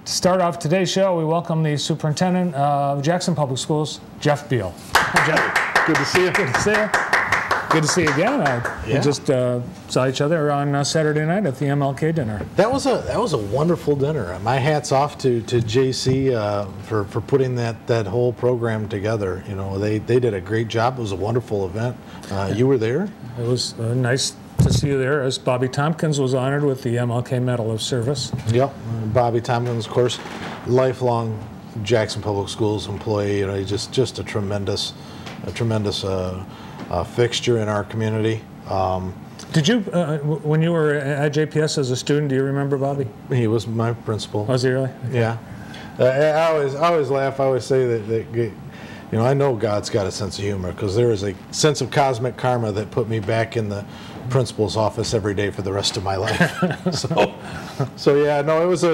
To start off today's show, we welcome the superintendent of Jackson Public Schools, Jeff Beal. Hi, Jeff. Good to see you. Good to see you. Good to see you again. We just saw each other on Saturday night at the MLK dinner. That was a wonderful dinner. My hat's off to JC for putting that whole program together. You know, they did a great job. It was a wonderful event. You were there. It was nice to see you there, as Bobby Tompkins was honored with the MLK Medal of Service. Yep, Bobby Tompkins, of course, lifelong Jackson Public Schools employee. You know, he's just a tremendous fixture in our community. Did you, when you were at JPS as a student, do you remember Bobby? He was my principal. Was he really? Okay. Yeah. I always laugh. I always say that you know, I know God's got a sense of humor, because there is a sense of cosmic karma that put me back in the principal's office every day for the rest of my life. so yeah, no, it was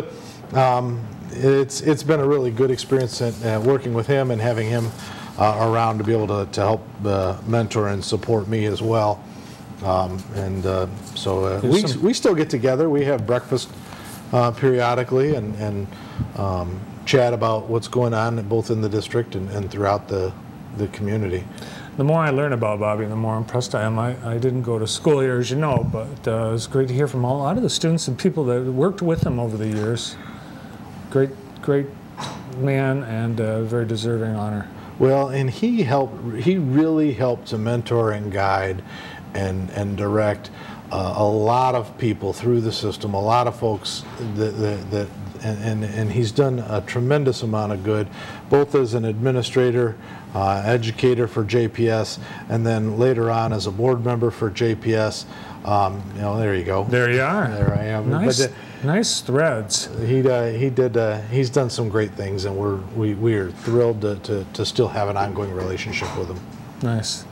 it's been a really good experience working with him and having him around to be able to help mentor and support me as well. We still get together. We have breakfast periodically and chat about what's going on both in the district and throughout the community. The more I learn about Bobby, the more impressed I am. I didn't go to school here, as you know, but it was great to hear from a lot of the students and people that worked with him over the years. Great man, and very deserving honor. Well, and he really helped to mentor and guide and direct a lot of people through the system, a lot of folks and he's done a tremendous amount of good, both as an administrator, educator for JPS, and then later on as a board member for JPS. You know, there you go. There you are. There I am. Nice threads. He's done some great things, and we are thrilled to still have an ongoing relationship with him. Nice.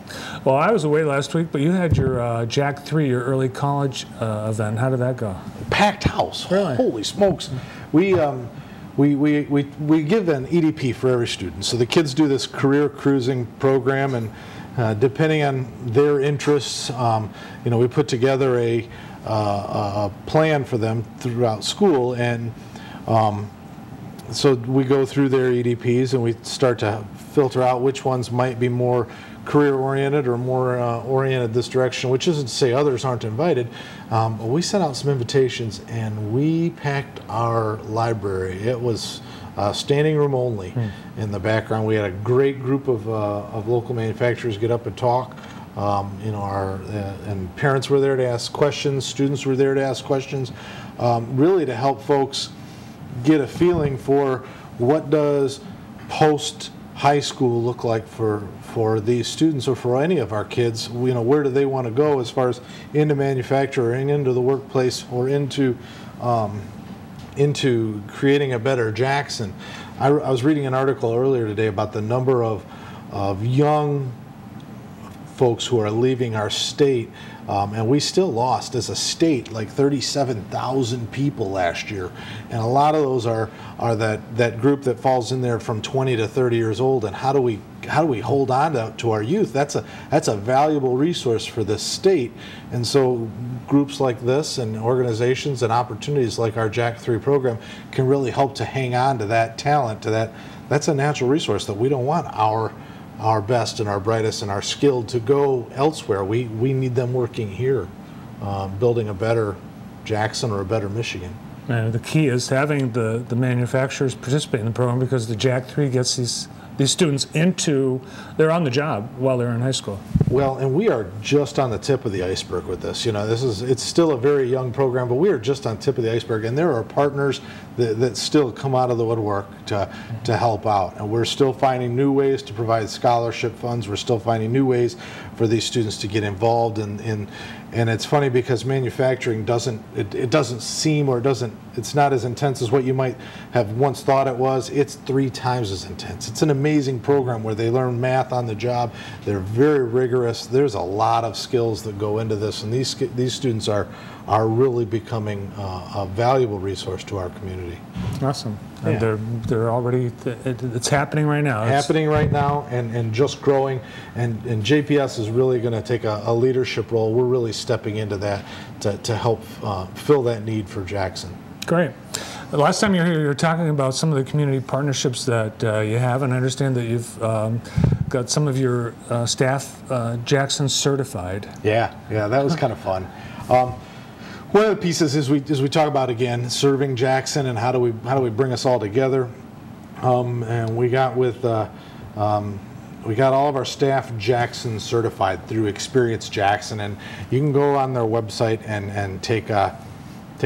Well, I was away last week, but you had your Jack 3, your early college event. How did that go? Packed house. Really? Holy smokes. We give an EDP for every student. So the kids do this career cruising program, and depending on their interests, you know, we put together a plan for them throughout school, and so we go through their EDPs and we start to filter out which ones might be more career-oriented or more oriented this direction, which isn't to say others aren't invited. But we sent out some invitations, and we packed our library. It was standing room only in the background. We had a great group of local manufacturers get up and talk. You know, and parents were there to ask questions, students were there to ask questions, really to help folks get a feeling for what does post-high school look like for these students, or for any of our kids. You know, where do they want to go as far as into manufacturing, into the workplace, or into creating a better Jackson. I was reading an article earlier today about the number of young folks who are leaving our state, and we still lost as a state like 37,000 people last year, and a lot of those are that group that falls in there from 20 to 30 years old. And how do we hold on to our youth? That's a valuable resource for this state. And so groups like this and organizations and opportunities like our Jack 3 program can really help to hang on to that talent, that's a natural resource that we don't want our best and our brightest and our skilled to go elsewhere. We need them working here, building a better Jackson or a better Michigan. And the key is having the manufacturers participate in the program, because the Jack 3 gets these students they're on the job while they're in high school. Well, and we are just on the tip of the iceberg with this. You know, it's still a very young program, but we are just on the tip of the iceberg, and there are partners that still come out of the woodwork to help out. And we're still finding new ways to provide scholarship funds. We're still finding new ways for these students to get involved in. And it's funny, because manufacturing doesn't seem, or it's not as intense as what you might have once thought it was. It's 3 times as intense. It's an amazing program where they learn math on the job. They're very rigorous. There's a lot of skills that go into this, and these students are really becoming a valuable resource to our community. Awesome. And they're already, it's happening right now. Happening right now, and just growing, and JPS is really going to take a leadership role. We're really stepping into that to help fill that need for Jackson. Great. Last time you were here, you were talking about some of the community partnerships that you have, and I understand that you've got some of your staff Jackson certified. Yeah, that was kind of fun. One of the pieces is we talk about, again, serving Jackson and how do we bring us all together. And we got all of our staff Jackson certified through Experience Jackson, and you can go on their website and take a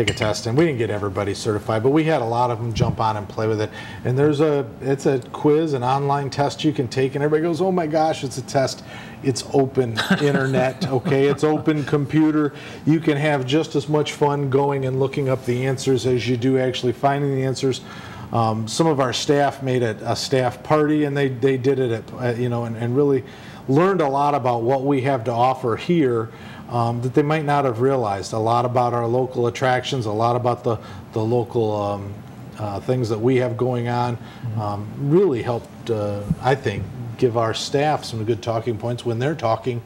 test. And we didn't get everybody certified, but we had a lot of them jump on and play with it. And it's a quiz, an online test you can take, and everybody goes, "Oh my gosh, it's a test." It's open internet, okay? It's open computer. You can have just as much fun going and looking up the answers as you do actually finding the answers. Some of our staff made a staff party, and they did it at, and really learned a lot about what we have to offer here that they might not have realized. A lot about our local attractions, a lot about the local things that we have going on. Really helped, I think, give our staff some good talking points when they're talking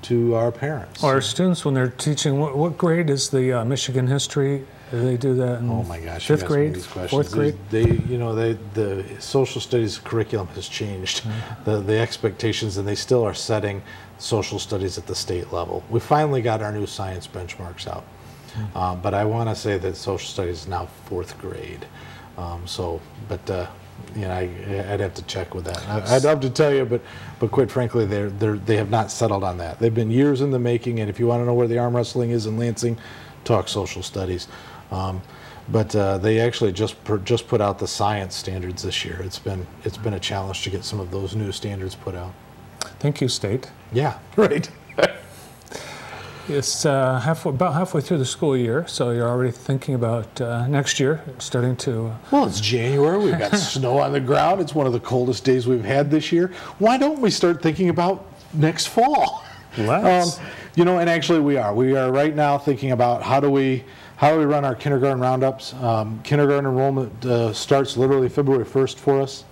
to our parents. Or our students when they're teaching. What grade is the Michigan history? Do they do that in oh my gosh, fifth grade, these fourth grade? The social studies curriculum has changed, the expectations, and they still are setting social studies at the state level. We finally got our new science benchmarks out, but I want to say that social studies is now fourth grade. I'd have to check with that. I'd love to tell you, but quite frankly, they have not settled on that. They've been years in the making, and if you want to know where the arm wrestling is in Lansing, talk social studies. But they actually just put out the science standards this year. It's been a challenge to get some of those new standards put out. Thank you, State. Yeah, right. It's about halfway through the school year, so you're already thinking about next year, starting to... Well, it's January. We've got snow on the ground. It's one of the coldest days we've had this year. Why don't we start thinking about next fall? Let's. And actually we are. We are right now thinking about how do we run our kindergarten roundups. Kindergarten enrollment starts literally February 1st for us.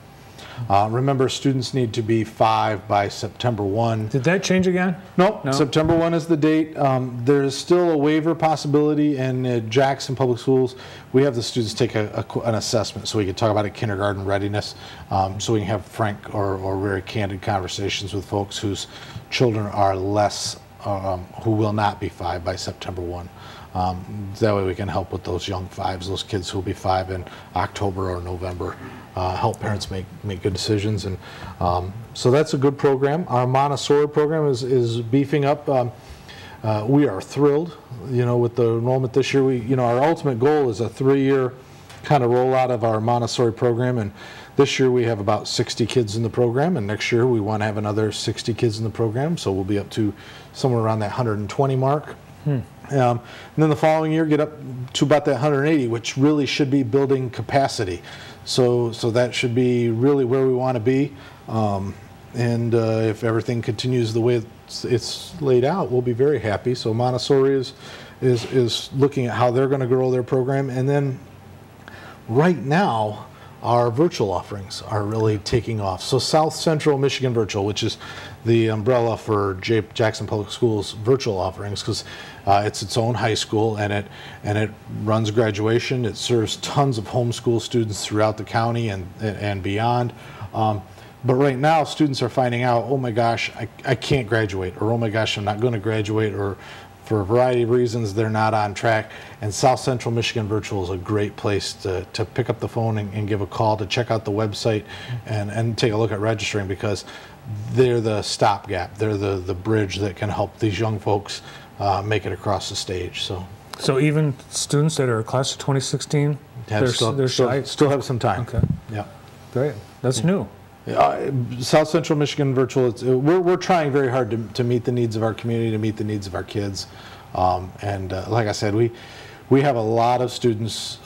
Remember, students need to be 5 by September 1. Did that change again? Nope. No. September 1 is the date. There's still a waiver possibility in Jackson Public Schools. We have the students take an assessment so we can talk about a kindergarten readiness, so we can have frank or very candid conversations with folks whose children are less, who will not be 5 by September 1. That way we can help with those young 5s, those kids who will be 5 in October or November. Help parents make good decisions, and so that's a good program. Our Montessori program is beefing up. We are thrilled, with the enrollment this year. Our ultimate goal is a 3-year kind of rollout of our Montessori program, and this year we have about 60 kids in the program, and next year we want to have another 60 kids in the program, so we'll be up to somewhere around that 120 mark. And then the following year get up to about that 180, which really should be building capacity. So that should be really where we want to be. And if everything continues the way it's laid out, we'll be very happy. So Montessori is looking at how they're going to grow their program. And then right now, our virtual offerings are really taking off. So South Central Michigan Virtual, which is the umbrella for Jackson Public Schools virtual offerings, because it's its own high school, and it runs graduation. It serves tons of homeschool students throughout the county and beyond. But right now, students are finding out, oh my gosh, I can't graduate, or oh my gosh, I'm not going to graduate, or for a variety of reasons, they're not on track. And South Central Michigan Virtual is a great place to pick up the phone and give a call, to check out the website and take a look at registering, because they're the stopgap. They're the bridge that can help these young folks make it across the stage. So even students that are class of 2016, they're shy? Still have some time. Okay. Yeah. Great. That's new. South Central Michigan Virtual, we're trying very hard to meet the needs of our community, to meet the needs of our kids. Like I said, we have a lot of students,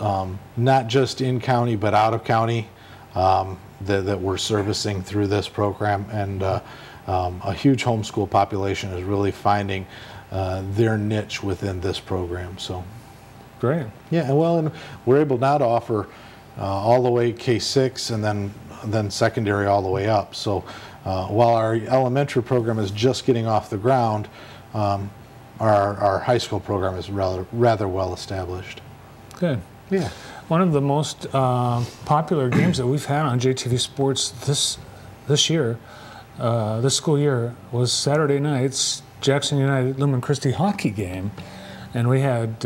not just in county, but out of county, that we're servicing through this program. And a huge homeschool population is really finding their niche within this program. So, great. Yeah, and we're able now to offer all the way K-6 and then secondary all the way up. So while our elementary program is just getting off the ground, our high school program is rather well established. Good. Yeah. One of the most popular games that we've had on JTV Sports this year, this school year, was Saturday night's Jackson United Lumen Christi hockey game, and we had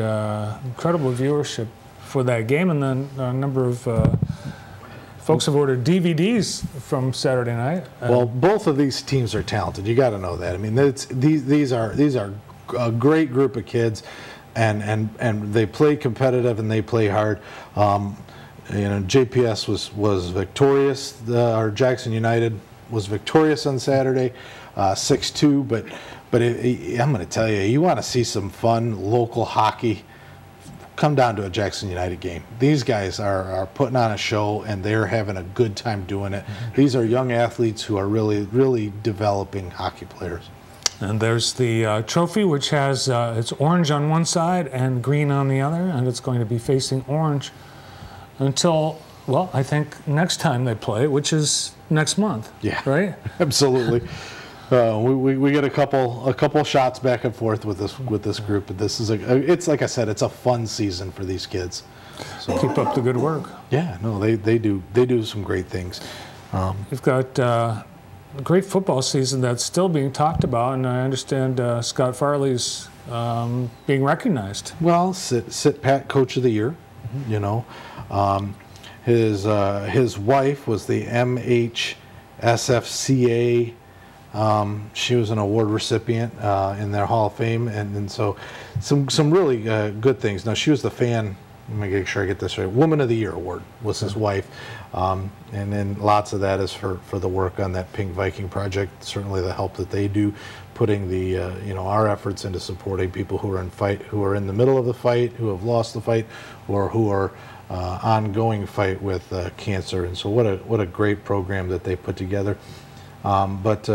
incredible viewership for that game, and then a number of folks have ordered DVDs from Saturday night. Well, both of these teams are talented. You got to know that. I mean, these are a great group of kids, and they play competitive and they play hard. JPS was victorious. Our Jackson United was victorious on Saturday, 6-2. But I'm going to tell you, you want to see some fun local hockey, come down to a Jackson United game. These guys are putting on a show, and they're having a good time doing it. These are young athletes who are really developing hockey players. And there's the trophy, which has it's orange on one side and green on the other, and it's going to be facing orange until, well, I think next time they play, which is next month. Yeah, right. Absolutely. We get a couple shots back and forth with this group, but this is it's like I said, it's a fun season for these kids. So keep up the good work. Yeah, no, they do some great things. We've got a great football season that's still being talked about, and I understand Scott Farley's being recognized. Well, Sit Pat Coach of the Year. You know, his wife was the MHSFCA. She was an award recipient in their Hall of Fame, and so some really good things. Now, she was the fan, let me make sure I get this right, Woman of the Year award was his wife, and then lots of that is for the work on that Pink Viking project. Certainly the help that they do, putting the our efforts into supporting people who are in the middle of the fight, who have lost the fight, or who are ongoing fight with cancer. And so what a great program that they put together. But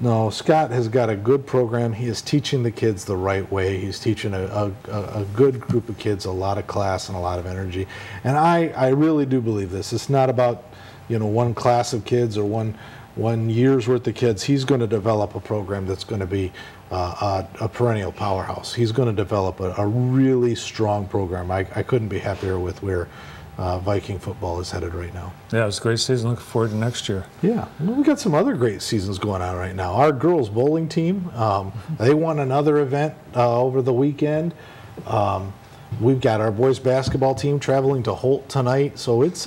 no, Scott has got a good program. He is teaching the kids the right way. He's teaching a good group of kids a lot of class and a lot of energy. And I really do believe this. It's not about one class of kids or one year's worth of kids. He's going to develop a program that's going to be a perennial powerhouse. He's going to develop a really strong program. I couldn't be happier with where Viking football is headed right now. Yeah, it's a great season. Looking forward to next year. Yeah, we got some other great seasons going on right now. Our girls bowling team, they won another event over the weekend. We've got our boys basketball team traveling to Holt tonight. So it's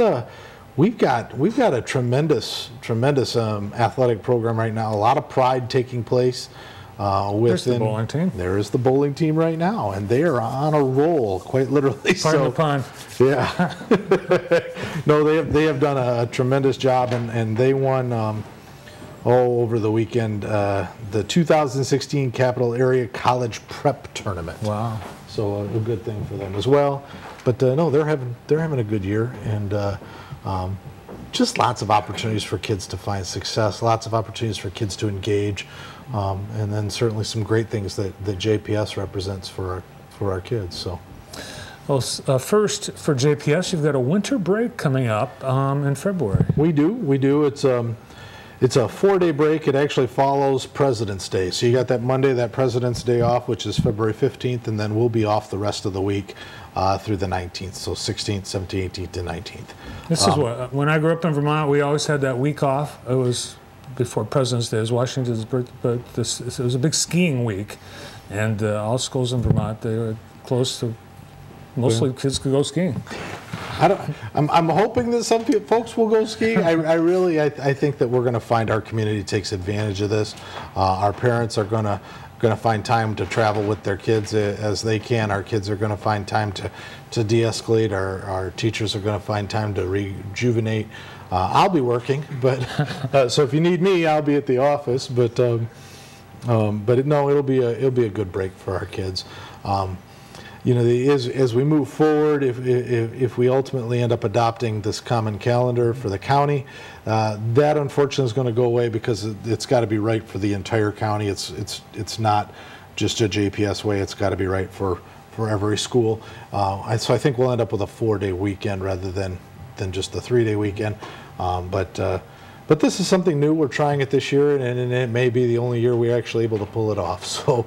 we've got a tremendous athletic program right now. A lot of pride taking place. There's the bowling team. There is the bowling team right now, and they are on a roll, quite literally. Pardon the pun. Yeah. No, they have done a tremendous job, and they won over the weekend the 2016 Capital Area College Prep Tournament. Wow. So a good thing for them as well. But no, they're having a good year, and just lots of opportunities for kids to find success, lots of opportunities for kids to engage. And then certainly some great things that JPS represents for our kids. So, well, first for JPS, you've got a winter break coming up in February. We do. It's a 4-day break. It actually follows President's Day. So you got that Monday, that President's Day off, which is February 15th, and then we'll be off the rest of the week through the 19th. So 16th, 17th, 18th, and 19th. This is what when I grew up in Vermont, we always had that week off. It was before President's Day, it was Washington's birthday, but it was a big skiing week, and all schools in Vermont, they were close to, mostly kids could go skiing. I'm hoping that some folks will go skiing. I think that we're going to find our community takes advantage of this. Our parents are going to find time to travel with their kids as they can. Our kids are going to find time to de-escalate. Our teachers are going to find time to rejuvenate. I'll be working, but so if you need me, I'll be at the office. But no, it'll be a good break for our kids. As we move forward, if we ultimately end up adopting this common calendar for the county, that unfortunately is going to go away because it's got to be right for the entire county. It's not just a JPS way. It's got to be right for every school. So I think we'll end up with a 4-day weekend rather than just a 3-day weekend. But But this is something new. We're trying it this year, and it may be the only year we're actually able to pull it off. So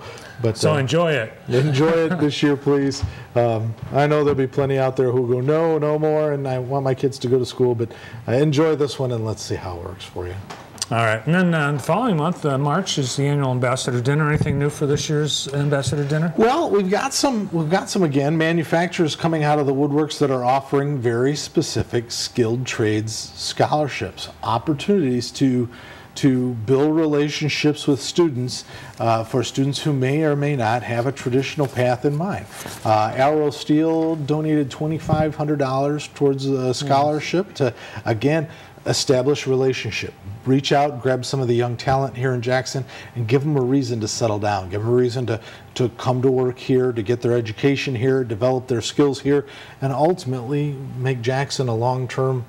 enjoy it. Enjoy it this year, please. I know there'll be plenty out there who go, no, no more, and I want my kids to go to school, but enjoy this one, and let's see how it works for you. All right, and then the following month, March, is the annual Ambassador Dinner. Anything new for this year's Ambassador Dinner? Well, we've got some again, manufacturers coming out of the woodworks that are offering very specific skilled trades scholarships, opportunities to build relationships with students, for students who may or may not have a traditional path in mind. Arrow Steel donated $2,500 towards a scholarship to, again, establish a relationship. Reach out, grab some of the young talent here in Jackson, and give them a reason to settle down. Give them a reason to come to work here, to get their education here, develop their skills here, and ultimately make Jackson a long-term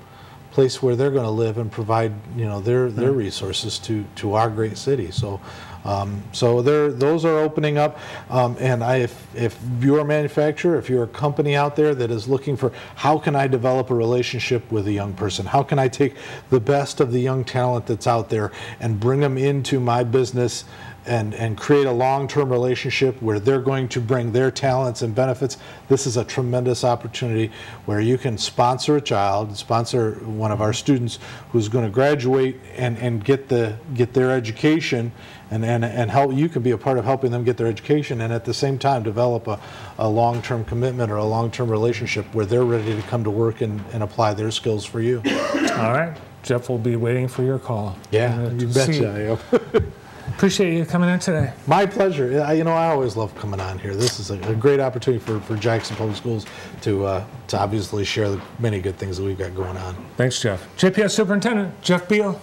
place where they're going to live and provide, their resources to our great city. So those are opening up, and if you're a manufacturer, if you're a company out there that is looking for how can I develop a relationship with a young person, how can I take the best of the young talent that's out there and bring them into my business and create a long-term relationship where they're going to bring their talents and benefits, this is a tremendous opportunity where you can sponsor a child, sponsor one of our students who's going to graduate and get their education, and help. You can be a part of helping them get their education, and at the same time develop a long-term commitment or a long-term relationship where they're ready to come to work and apply their skills for you. All right, Jeff will be waiting for your call. Yeah, you betcha I am. Appreciate you coming in today. My pleasure. I always love coming on here. This is a great opportunity for Jackson Public Schools to obviously share the many good things that we've got going on. Thanks, Jeff. JPS Superintendent Jeff Beal.